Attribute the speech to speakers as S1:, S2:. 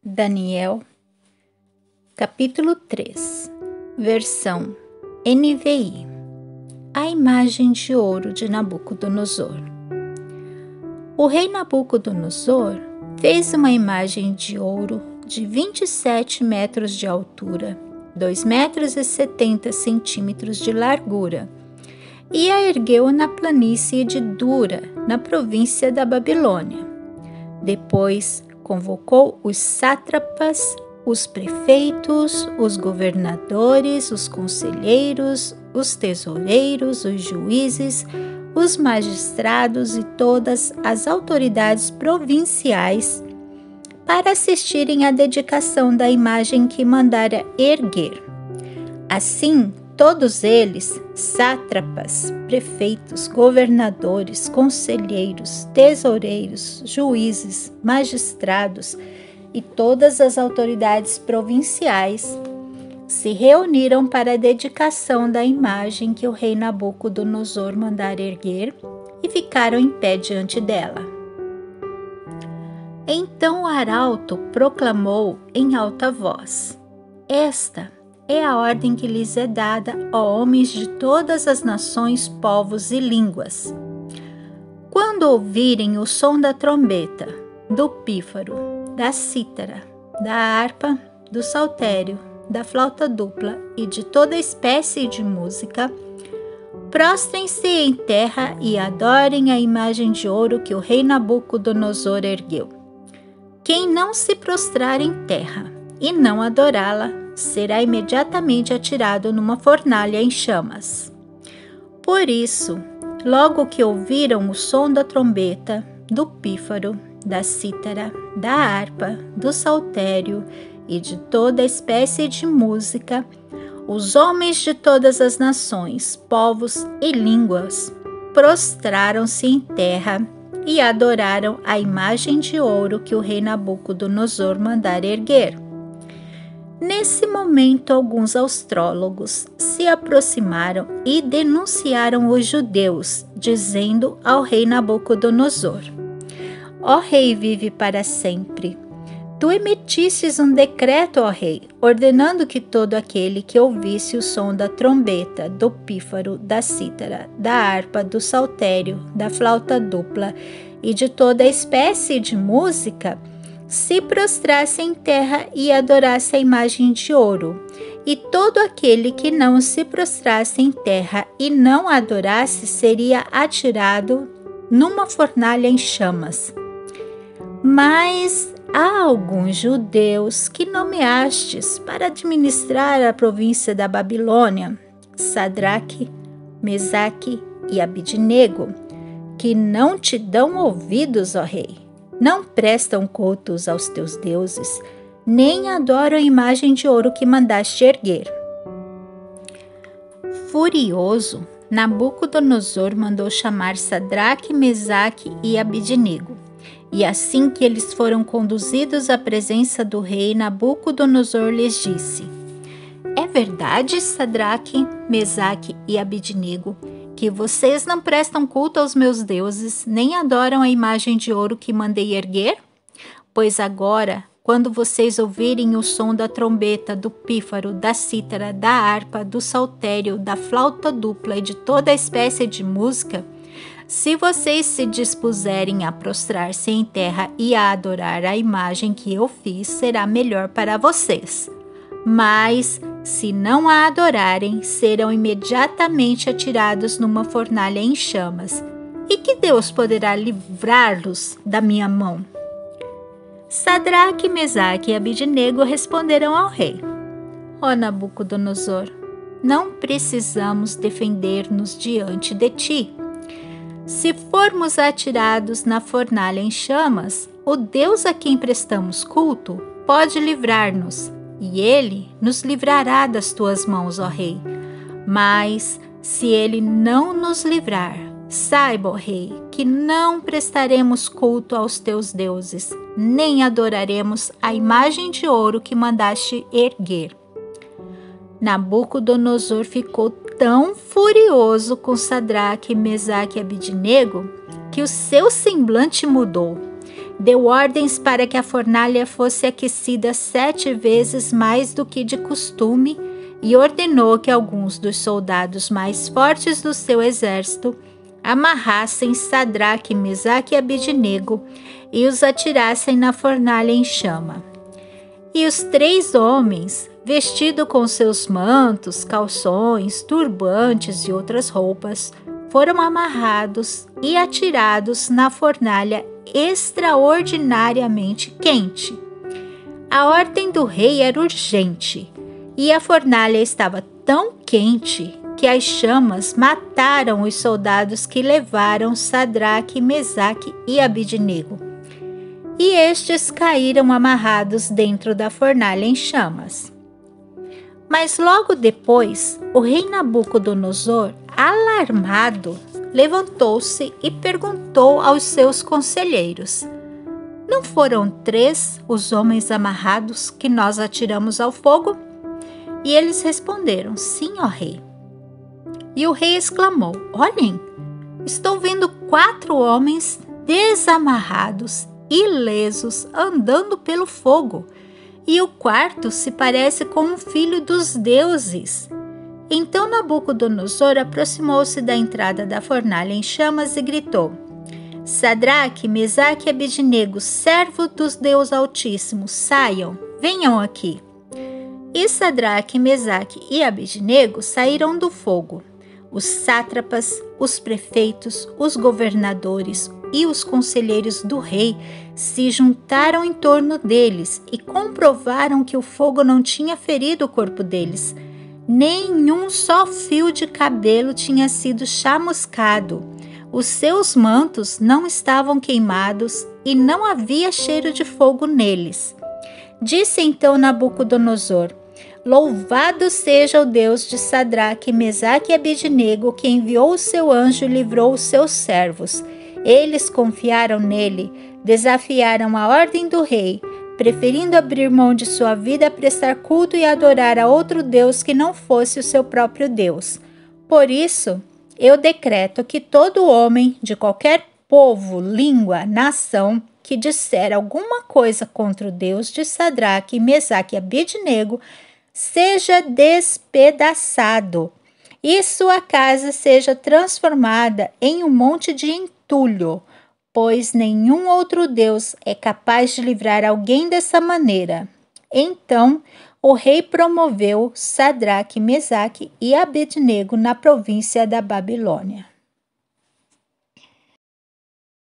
S1: Daniel, capítulo 3, versão NVI. A imagem de ouro de Nabucodonosor. O rei Nabucodonosor fez uma imagem de ouro de 27 metros de altura, 2,70 metros de largura, e a ergueu na planície de Dura, na província da Babilônia. Depois convocou os sátrapas, os prefeitos, os governadores, os conselheiros, os tesoureiros, os juízes, os magistrados e todas as autoridades provinciais para assistirem à dedicação da imagem que mandara erguer. Assim, todos eles, sátrapas, prefeitos, governadores, conselheiros, tesoureiros, juízes, magistrados e todas as autoridades provinciais, se reuniram para a dedicação da imagem que o rei Nabucodonosor mandara erguer e ficaram em pé diante dela. Então o arauto proclamou em alta voz: Esta é a ordem que lhes é dada, ó homens de todas as nações, povos e línguas. Quando ouvirem o som da trombeta, do pífaro, da cítara, da harpa, do saltério, da flauta dupla e de toda espécie de música, prostrem-se em terra e adorem a imagem de ouro que o rei Nabucodonosor ergueu. Quem não se prostrar em terra e não adorá-la, será imediatamente atirado numa fornalha em chamas. Por isso, logo que ouviram o som da trombeta, do pífaro, da cítara, da harpa, do saltério e de toda espécie de música, os homens de todas as nações, povos e línguas prostraram-se em terra e adoraram a imagem de ouro que o rei Nabucodonosor mandara erguer. Nesse momento, alguns astrólogos se aproximaram e denunciaram os judeus, dizendo ao rei Nabucodonosor: Ó rei, vive para sempre. Tu emitistes um decreto, ó rei, ordenando que todo aquele que ouvisse o som da trombeta, do pífaro, da cítara, da harpa, do saltério, da flauta dupla e de toda espécie de música, se prostrasse em terra e adorasse a imagem de ouro, e todo aquele que não se prostrasse em terra e não a adorasse seria atirado numa fornalha em chamas. Mas há alguns judeus que nomeastes para administrar a província da Babilônia, Sadraque, Mesaque e Abidnego, que não te dão ouvidos, ó rei. Não prestam cultos aos teus deuses, nem adoram a imagem de ouro que mandaste erguer. Furioso, Nabucodonosor mandou chamar Sadraque, Mesaque e Abidnego. E assim que eles foram conduzidos à presença do rei, Nabucodonosor lhes disse: É verdade, Sadraque, Mesaque e Abidnego, que vocês não prestam culto aos meus deuses, nem adoram a imagem de ouro que mandei erguer? Pois agora, quando vocês ouvirem o som da trombeta, do pífaro, da cítara, da harpa, do saltério, da flauta dupla e de toda espécie de música, se vocês se dispuserem a prostrar-se em terra e a adorar a imagem que eu fiz, será melhor para vocês. Mas, se não a adorarem, serão imediatamente atirados numa fornalha em chamas. E que Deus poderá livrá-los da minha mão? Sadraque, Mesaque e Abidnego responderam ao rei: Ó Nabucodonosor, não precisamos defender-nos diante de ti. Se formos atirados na fornalha em chamas, o Deus a quem prestamos culto pode livrar-nos, e ele nos livrará das tuas mãos, ó rei. Mas, se ele não nos livrar, saiba, ó rei, que não prestaremos culto aos teus deuses, nem adoraremos a imagem de ouro que mandaste erguer. Nabucodonosor ficou tão furioso com Sadraque, Mesaque e Abidnego que o seu semblante mudou deu ordens para que a fornalha fosse aquecida 7 vezes mais do que de costume e ordenou que alguns dos soldados mais fortes do seu exército amarrassem Sadraque, Mesaque e Abednego e os atirassem na fornalha em chama. E os 3 homens, vestidos com seus mantos, calções, turbantes e outras roupas, foram amarrados e atirados na fornalha extraordinariamente quente. A ordem do rei era urgente, e a fornalha estava tão quente que as chamas mataram os soldados que levaram Sadraque, Mesaque e Abednego. E estes caíram amarrados dentro da fornalha em chamas. Mas logo depois, o rei Nabucodonosor, alarmado, levantou-se e perguntou aos seus conselheiros: não foram 3 os homens amarrados que nós atiramos ao fogo? E eles responderam: sim, ó rei. E o rei exclamou: olhem, estou vendo 4 homens desamarrados, ilesos, andando pelo fogo, e o 4º se parece com um filho dos deuses. Então Nabucodonosor aproximou-se da entrada da fornalha em chamas e gritou: Sadraque, Mesaque e Abednego, servo dos Deus Altíssimo, saiam, venham aqui. E Sadraque, Mesaque e Abednego saíram do fogo. Os sátrapas, os prefeitos, os governadores e os conselheiros do rei se juntaram em torno deles e comprovaram que o fogo não tinha ferido o corpo deles. Nenhum só fio de cabelo tinha sido chamuscado. Os seus mantos não estavam queimados e não havia cheiro de fogo neles. Disse então Nabucodonosor: louvado seja o Deus de Sadraque, Mesaque e Abednego, que enviou o seu anjo e livrou os seus servos. Eles confiaram nele, desafiaram a ordem do rei, preferindo abrir mão de sua vida a prestar culto e adorar a outro Deus que não fosse o seu próprio Deus. Por isso, eu decreto que todo homem de qualquer povo, língua, nação, que disser alguma coisa contra o Deus de Sadraque, Mesaque e Abednego, seja despedaçado, e sua casa seja transformada em um monte de entulho, pois nenhum outro Deus é capaz de livrar alguém dessa maneira. Então, o rei promoveu Sadraque, Mesaque e Abednego na província da Babilônia.